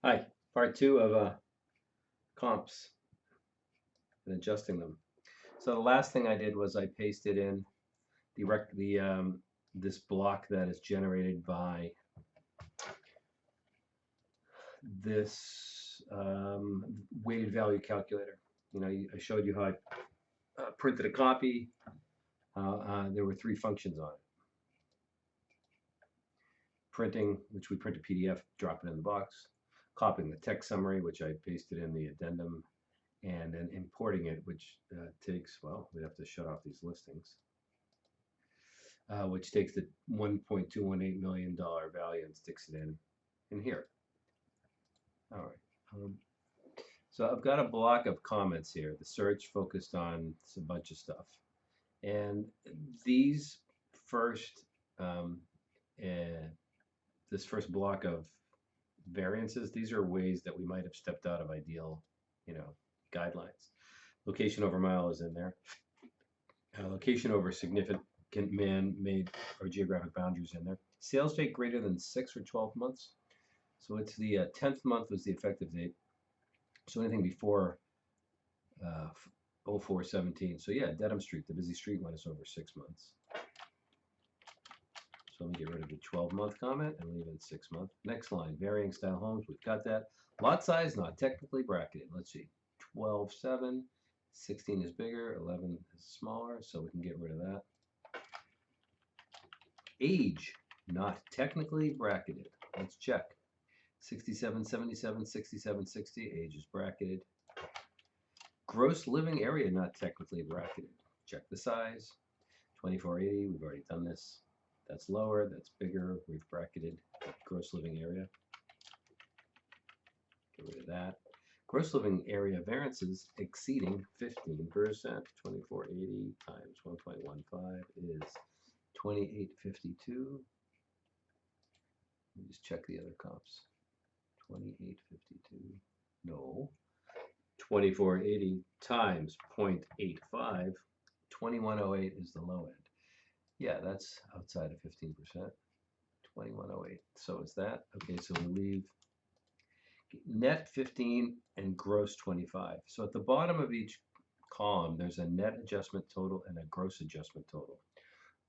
Hi, part two of comps and adjusting them. So the last thing I did was I pasted in this block that is generated by this weighted value calculator. I showed you how I printed a copy. There were three functions on it. Printing, which we print a PDF, drop it in the box. Copying the text summary, which I pasted in the addendum, and then importing it, which takes, well, we'd have to shut off these listings, which takes the $1.218 million value and sticks it in here. All right. So I've got a block of comments here. The search focused on a bunch of stuff. And these first, this first block of variances, these are ways that we might have stepped out of ideal, guidelines. Location over mile is in there. Location over significant man-made or geographic boundaries in there. Sales date greater than 6 or 12 months. So it's the 10th month was the effective date. So anything before 04/17. So yeah, Dedham Street, the busy street one, is over 6 months. So let me get rid of the 12-month comment and leave in 6 month. Next line, varying style homes. We've got that. Lot size not technically bracketed. Let's see, 12/7. 16 is bigger, 11 is smaller, so we can get rid of that. Age, not technically bracketed. Let's check. 67, 77, 67, 60, age is bracketed. Gross living area, not technically bracketed. Check the size. 2480, we've already done this. That's lower, that's bigger, we've bracketed. Gross living area. Get rid of that. Gross living area variances exceeding 15%. 2480 times 1.15 is 2852. Let me just check the other comps. 2852. No. 2480 times 0.85. 2108 is the low end. Yeah, that's outside of 15%. 2108. So is that. Okay, so we leave net 15 and gross 25. So at the bottom of each column, there's a net adjustment total and a gross adjustment total.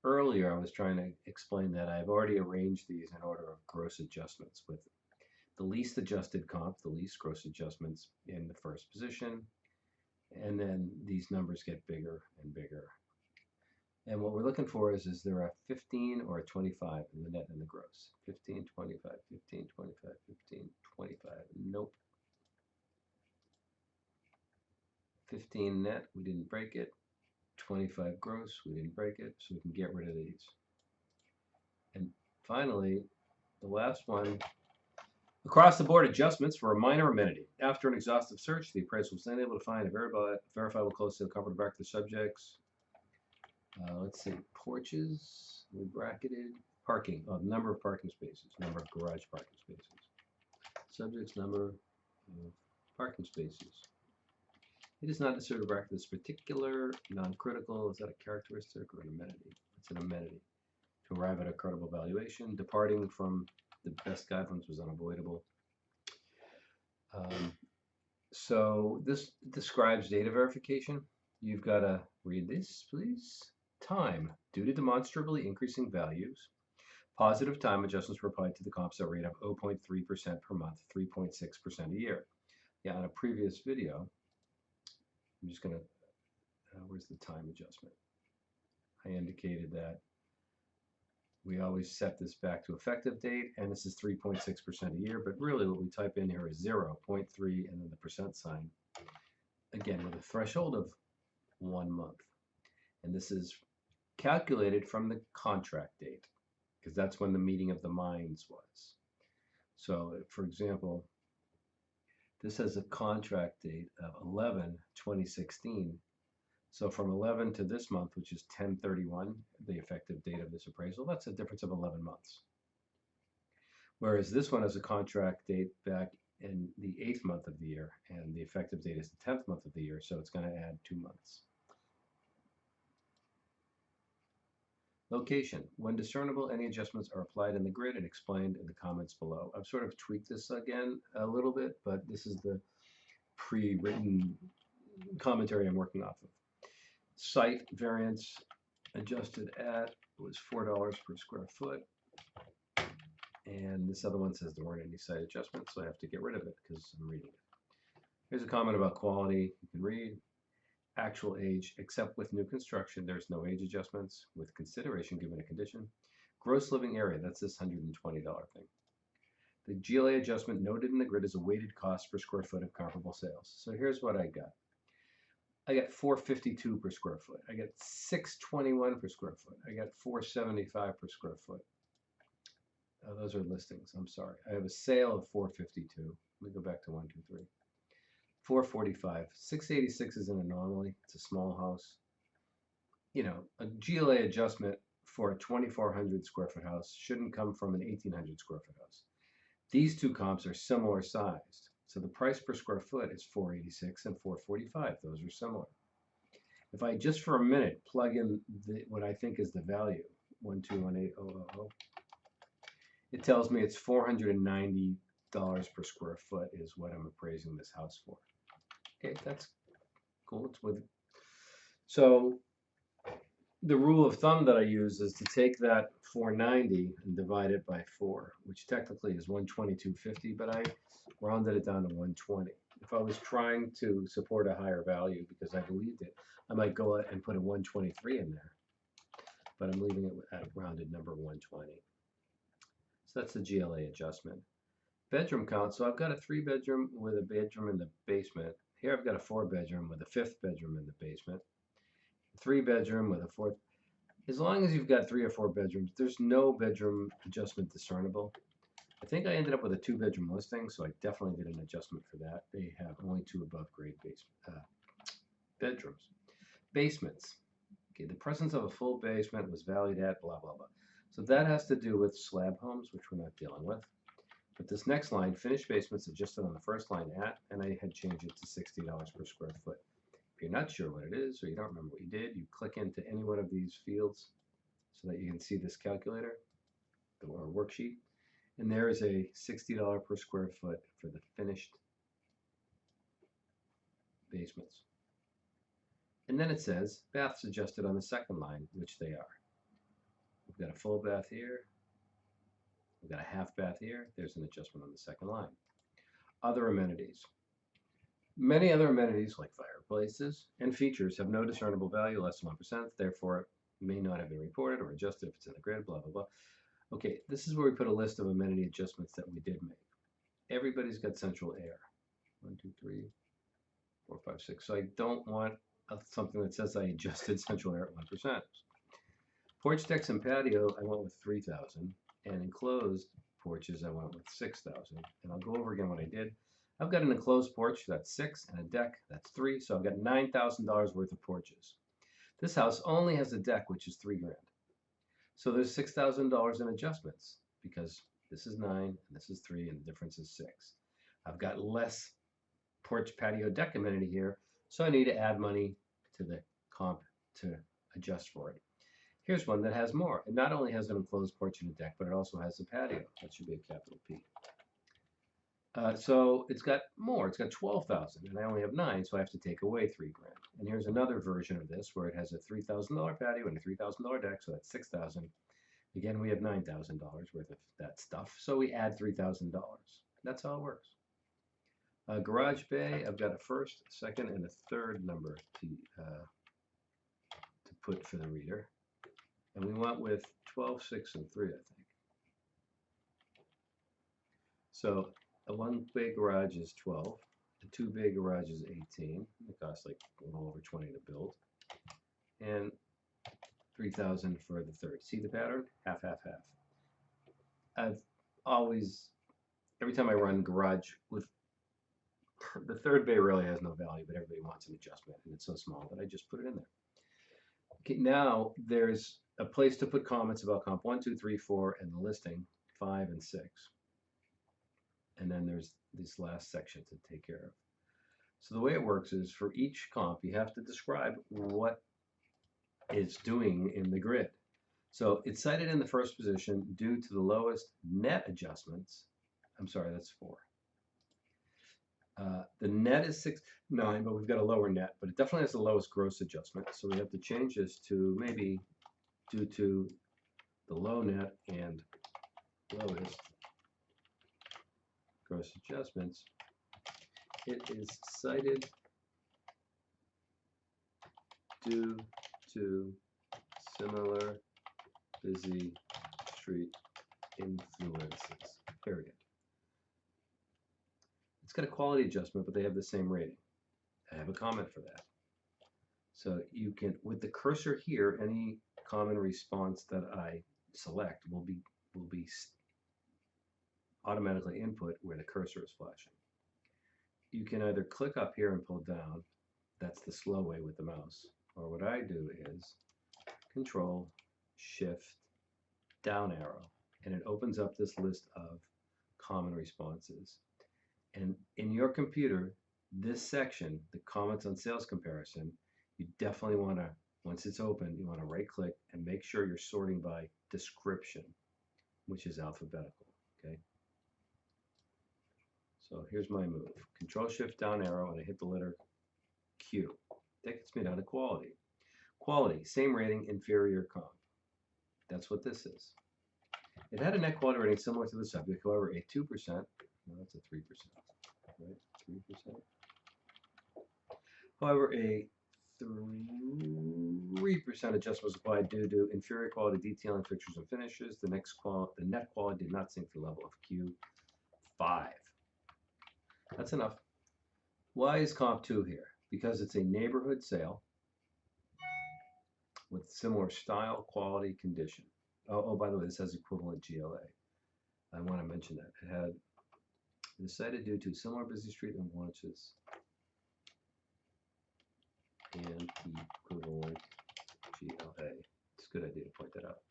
Earlier, I was trying to explain that I've already arranged these in order of gross adjustments, with the least adjusted comp, the least gross adjustments in the first position, and then these numbers get bigger and bigger. And what we're looking for is there a 15 or a 25 in the net and the gross? 15, 25, 15, 25, 15, 25. Nope. 15 net, we didn't break it. 25 gross, we didn't break it, so we can get rid of these. And finally, the last one, across the board adjustments for a minor amenity. After an exhaustive search, the appraisal was then able to find a verifiable close to the comfort of back to the subjects. Let's see, porches, we bracketed. Parking, the number of parking spaces, number of garage parking spaces. Subjects, number of parking spaces. It is not necessary to bracket this particular non-critical. Is that a characteristic or an amenity? It's an amenity. To arrive at a credible valuation, departing from the best guidelines was unavoidable. So this describes data verification. You've got to read this, please. Time, due to demonstrably increasing values, positive time adjustments were applied to the comps at a rate of 0.3% per month, 3.6% a year. Yeah, on a previous video, I'm just going to, where's the time adjustment? I indicated that we always set this back to effective date, and this is 3.6% a year, but really what we type in here is 0, 0.3, and then the percent sign. Again, with a threshold of 1 month. And this is calculated from the contract date, because that's when the meeting of the minds was. So, for example, this has a contract date of 11/2016. So from 11 to this month, which is 10/31, the effective date of this appraisal, that's a difference of 11 months. Whereas this one has a contract date back in the 8th month of the year, and the effective date is the 10th month of the year, so it's going to add 2 months. Location. When discernible, any adjustments are applied in the grid and explained in the comments below. I've sort of tweaked this again a little bit, but this is the pre-written commentary I'm working off of. Site variance adjusted at was $4 per square foot. And this other one says there weren't any site adjustments, so I have to get rid of it because I'm reading it. Here's a comment about quality. You can read. Actual age, except with new construction, there's no age adjustments with consideration given a condition. Gross living area, that's this $120 thing. The GLA adjustment noted in the grid is a weighted cost per square foot of comparable sales. So here's what I got. I got $452 per square foot. I got $621 per square foot. I got $475 per square foot. Those are listings. I'm sorry. I have a sale of $452. Let me go back to 1, 2, 3. $445. $686 is an anomaly. It's a small house. You know, a GLA adjustment for a 2,400 square foot house shouldn't come from an 1,800 square foot house. These two comps are similar sized. So the price per square foot is $486 and $445. Those are similar. If I just for a minute plug in what I think is the value, 1218000, it tells me it's $490 per square foot is what I'm appraising this house for. Okay, that's cool. It's with. So the rule of thumb that I use is to take that 490 and divide it by 4, which technically is 122.50, but I rounded it down to 120. If I was trying to support a higher value because I believed it, I might go out and put a 123 in there, but I'm leaving it at a rounded number 120. So that's the GLA adjustment. Bedroom count. So I've got a 3-bedroom with a bedroom in the basement. Here I've got a 4-bedroom with a 5th bedroom in the basement. 3-bedroom with a 4th. As long as you've got 3 or 4 bedrooms, there's no bedroom adjustment discernible. I think I ended up with a 2-bedroom listing, so I definitely did an adjustment for that. They have only 2 above grade bedrooms. Basements. Okay, the presence of a full basement was valued at blah, blah, blah. So that has to do with slab homes, which we're not dealing with. But this next line, finished basements adjusted on the first line at, and I had changed it to $60 per square foot. If you're not sure what it is or you don't remember what you did, you click into any one of these fields so that you can see this calculator or worksheet. And there is a $60 per square foot for the finished basements. And then it says baths adjusted on the second line, which they are. We've got a full bath here. We've got a half bath here. There's an adjustment on the second line. Other amenities. Many other amenities like fireplaces and features have no discernible value less than 1%, therefore may not have been reported or adjusted if it's in the grid, blah, blah, blah. Okay, this is where we put a list of amenity adjustments that we did make. Everybody's got central air. 1, 2, 3, 4, 5, 6. So I don't want something that says I adjusted central air at 1%. Porch decks and patio, I went with 3,000. And enclosed porches, I went with 6,000. And I'll go over again what I did. I've got an enclosed porch, that's 6, and a deck, that's 3. So I've got $9,000 worth of porches. This house only has a deck, which is $3,000. So there's $6,000 in adjustments because this is 9 and this is 3 and the difference is 6. I've got less porch patio deck amenity here, so I need to add money to the comp to adjust for it. Here's one that has more. It not only has an enclosed porch and a deck, but it also has a patio. That should be a capital P. So it's got more. It's got 12,000, and I only have 9, so I have to take away $3,000. And here's another version of this where it has a $3,000 patio and a $3,000 deck, so that's 6,000. Again, we have $9,000 worth of that stuff, so we add $3,000. That's how it works. Garage bay, I've got a first, second, and a third number to put for the reader. And we went with 12, 6, and 3, I think. So a 1-bay garage is 12. A 2-bay garage is 18. It costs like a little over 20 to build. And 3,000 for the third. See the pattern? Half, half, half. I've always, every time I run garage with the third bay really has no value, but everybody wants an adjustment, and it's so small that I just put it in there. Okay, now there's a place to put comments about comp 1, 2, 3, 4, and the listing 5 and 6. And then there's this last section to take care of. So the way it works is for each comp, you have to describe what it's doing in the grid. So it's cited in the first position due to the lowest net adjustments. I'm sorry, that's 4. The net is 6.9, but we've got a lower net, but it definitely has the lowest gross adjustment. So we have to change this to maybe due to the low net and lowest gross adjustments. It is cited due to similar busy street influences, period. It's got a quality adjustment, but they have the same rating. I have a comment for that. So you can, with the cursor here, any common response that I select will be automatically input where the cursor is flashing. You can either click up here and pull down. That's the slow way with the mouse. Or what I do is Control Shift down arrow, and it opens up this list of common responses. And in your computer, this section, the comments on sales comparison, you definitely want to, once it's open, you want to right click and make sure you're sorting by description, which is alphabetical. Okay. So here's my move. Control Shift down arrow, and I hit the letter Q. That gets me down to quality. Quality, same rating, inferior comp. That's what this is. It had a net quality rating similar to the subject, however, a 2%, no, that's a 3%, right? 3%. However, a 3% adjustment was applied due to inferior quality detailing, fixtures, and finishes. The net quality did not sink to the level of Q5. That's enough. Why is comp 2 here? Because it's a neighborhood sale with similar style, quality, condition. Oh, by the way, this has equivalent GLA. I want to mention that. It had decided due to similar busy street and launches and equivalent GLA. It's a good idea to point that out.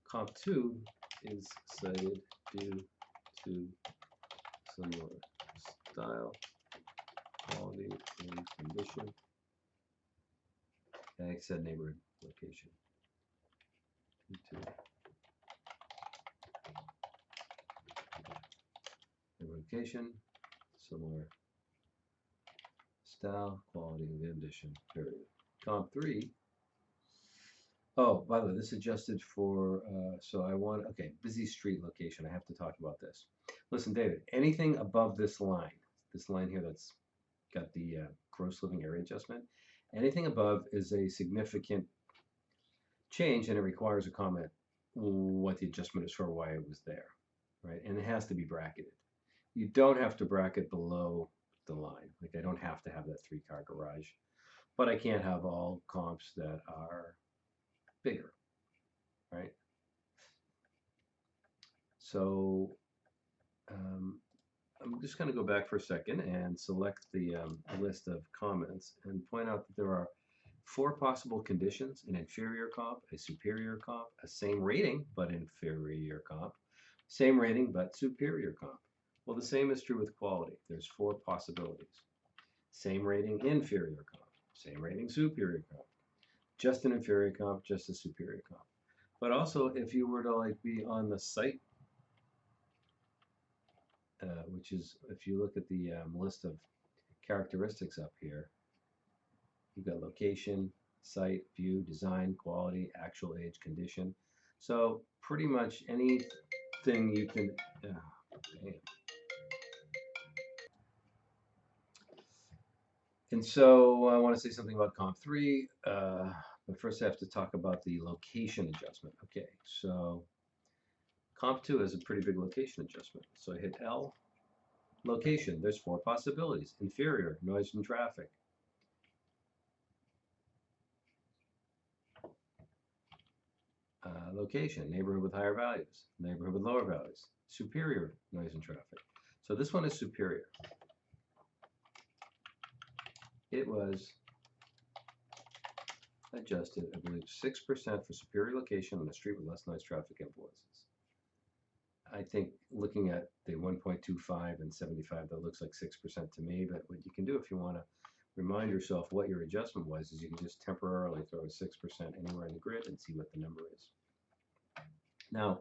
Comp 2 is cited due to similar style, quality, and condition. And I said neighborhood location. Neighborhood location, similar style, quality, and condition, period. Comp 3. Oh, by the way, this adjusted for, so I want, okay, busy street location. I have to talk about this. Listen, David, anything above this line here that's got the gross living area adjustment, anything above is a significant change, and it requires a comment what the adjustment is for, why it was there, right? And it has to be bracketed. You don't have to bracket below the line. Like I don't have to have that 3-car garage, but I can't have all comps that are bigger, right? So I'm just going to go back for a second and select the list of comments and point out that there are 4 possible conditions: an inferior comp, a superior comp, a same rating but inferior comp, same rating but superior comp. Well, the same is true with quality. There's 4 possibilities: same rating, inferior comp, same rating, superior comp, just an inferior comp, just a superior comp. But also, if you were to like be on the site, which is, if you look at the list of characteristics up here, you've got location, site, view, design, quality, actual age, condition. So pretty much anything you can, damn. And so I want to say something about comp 3, but first I have to talk about the location adjustment. Okay, so comp 2 has a pretty big location adjustment. So I hit L, location. There's 4 possibilities: inferior, noise and traffic, location, neighborhood with higher values, neighborhood with lower values, superior, noise and traffic. So this one is superior. It was adjusted, I believe, 6% for superior location on a street with less noise traffic influences. I think looking at the 1.25 and 75, that looks like 6% to me, but what you can do if you want to remind yourself what your adjustment was is you can just temporarily throw a 6% anywhere in the grid and see what the number is. Now,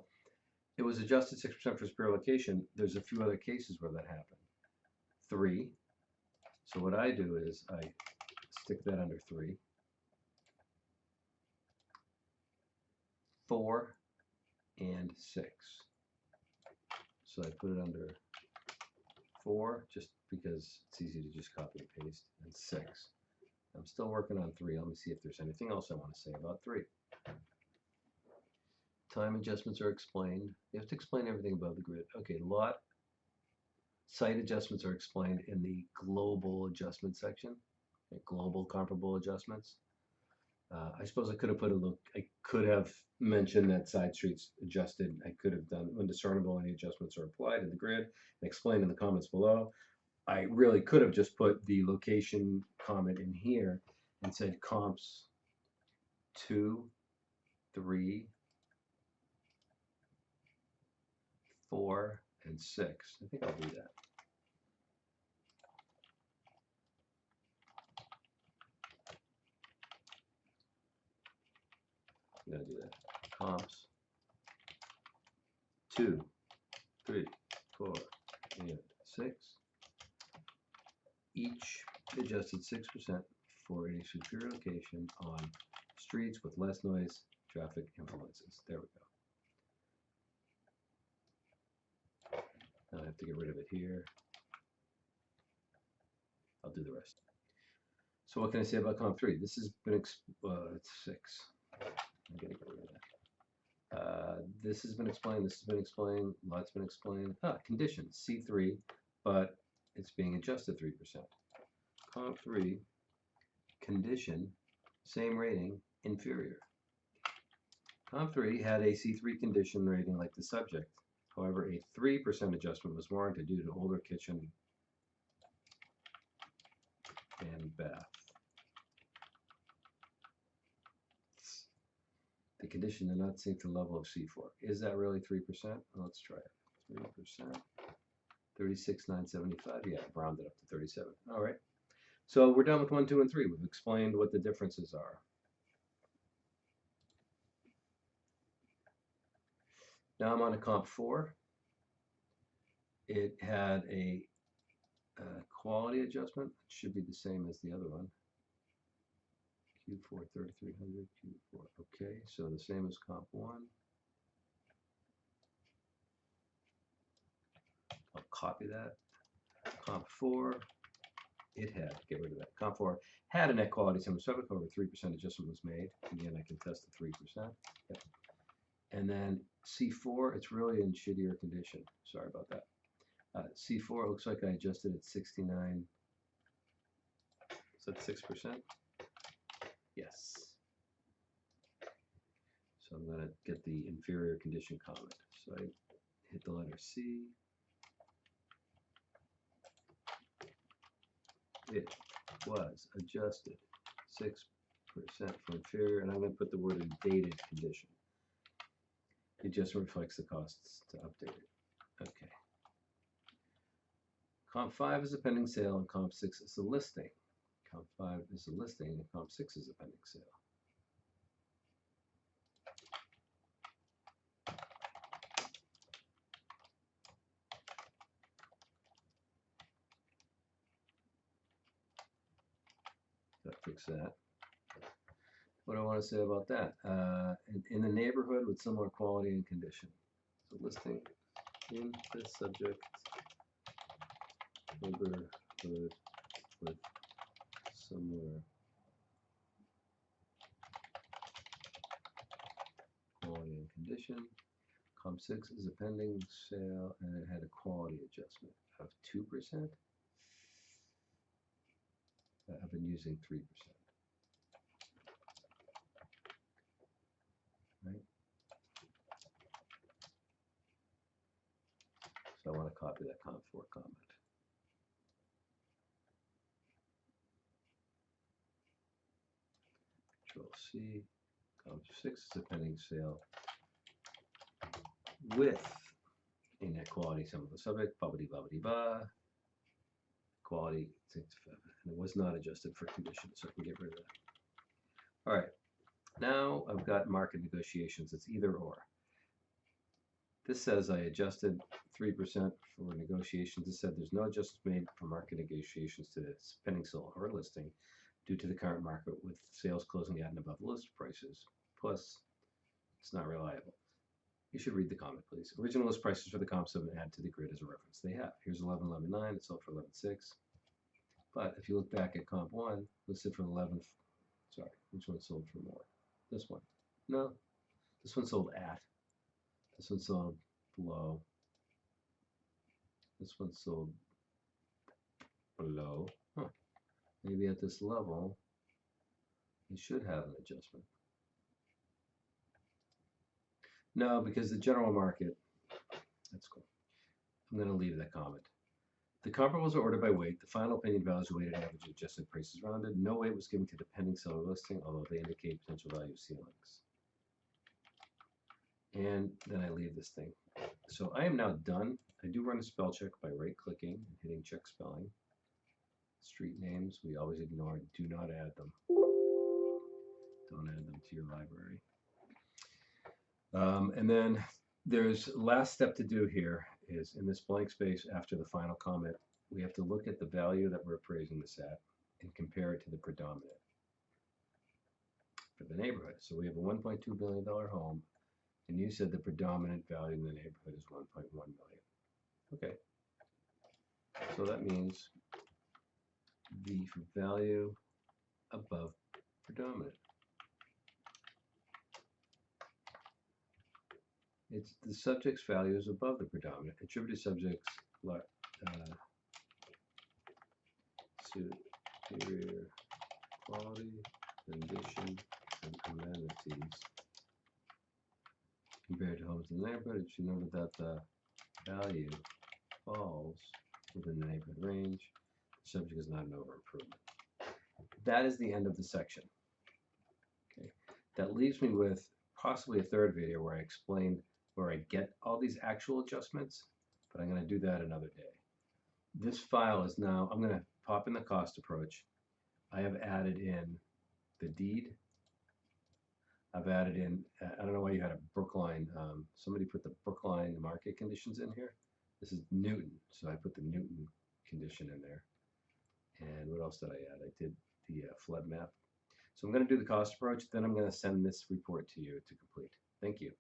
it was adjusted 6% for superior location. There's a few other cases where that happened. 3. So what I do is I stick that under 3. 4 and 6. So I put it under 4 just because it's easy to just copy and paste, and 6. I'm still working on 3. Let me see if there's anything else I want to say about 3. Time adjustments are explained. You have to explain everything above the grid. Okay, lot site adjustments are explained in the global adjustment section, global comparable adjustments. I suppose I could have put a look. I could have mentioned that side streets adjusted. I could have done when discernible any adjustments are applied in the grid and explained in the comments below. I really could have just put the location comment in here and said comps 2, 3, 4, and 6. I think I'll do that. I'm going to do that. Comps 2, 3, 4, and 6. Each adjusted 6% for a superior location on streets with less noise traffic influences. There we go. Now I have to get rid of it here. I'll do the rest. So what can I say about comp 3? This has been, it's 6. I'm going to get rid of that. This has been explained, this has been explained, lots been explained. Conditions, C3, but it's being adjusted 3%. Comp 3, condition, same rating, inferior. Comp 3 had a C3 condition rating like the subject. However, a 3% adjustment was warranted due to older kitchen and bath. The condition did not sink to the level of C4. Is that really 3%? Let's try it. 3%. 36,975. Yeah, I've rounded up to 37. All right. So we're done with 1, 2, and 3. We've explained what the differences are. Now I'm on a comp 4. It had a quality adjustment. It should be the same as the other one. Q4 3300, Q4. Okay, so the same as comp 1. I'll copy that. Comp 4. It had, get rid of that. Comp 4 had a net quality similar subject, however 3% adjustment was made. Again, I can test the 3%. Yep. And then C4, it's really in shittier condition. Sorry about that. C4 looks like I adjusted at 69. Is that 6%? Yes. So I'm going to get the inferior condition comment. So I hit the letter C. It was adjusted 6% for inferior, and I'm going to put the word in dated condition. It just reflects the costs to update it. Okay. Comp 5 is a pending sale, and Comp 6 is a listing. Comp 5 is a listing, and Comp 6 is a pending sale. Gotta fix that. What do I want to say about that? In the neighborhood with similar quality and condition. So listing in this subject neighborhood with similar quality and condition. Comp 6 is a pending sale and it had a quality adjustment of 2%. I've been using 3%. Right? So I want to copy that Comp 4 comment. Control C. Comp 6 is a pending sale with a net quality similar to the subject, blah. Quality 65, and it was not adjusted for condition, so I can get rid of that. All right, now I've got market negotiations. It's either or. This says I adjusted 3% for negotiations. This said there's no adjustments made for market negotiations to this pending sale or listing due to the current market with sales closing at and above list prices. Plus, it's not reliable. You should read the comment, please. Original list prices for the comps have been added to the grid as a reference. They have. Here's 11.11.9. It sold for 11.6. But if you look back at comp 1, listed for 11. Sorry, which one sold for more? This one. No, this one sold at. This one sold below. This one sold below. Huh. Maybe at this level, you should have an adjustment. No, because the general market, that's cool. I'm going to leave that comment. The comparables are ordered by weight. The final opinion values are weighted average adjusted prices rounded. No weight was given to the pending seller listing, although they indicate potential value ceilings. And then I leave this thing. So I am now done. I do run a spell check by right-clicking and hitting check spelling. Street names, we always ignore. Do not add them. Don't add them to your library. And then there's last step to do here is in this blank space after the final comment, we have to look at the value that we're appraising this at and compare it to the predominant for the neighborhood. So we have a $1.2 billion home, and you said the predominant value in the neighborhood is 1.1 million. Okay. So that means the value above predominant. It's the subject's value is above the predominant. Attributed subjects superior quality, condition, and amenities compared to homes in the neighborhood. It should note that the value falls within the neighborhood range. The subject is not an over improvement. That is the end of the section. Okay, that leaves me with possibly a third video where I explain where I get all these actual adjustments, but I'm going to do that another day. This file is now, I'm going to pop in the cost approach. I have added in the deed. I've added in, I don't know why you had a Brookline, somebody put the Brookline market conditions in here. This is Newton, so I put the Newton condition in there. And what else did I add? I did the flood map. So I'm going to do the cost approach, then I'm going to send this report to you to complete. Thank you.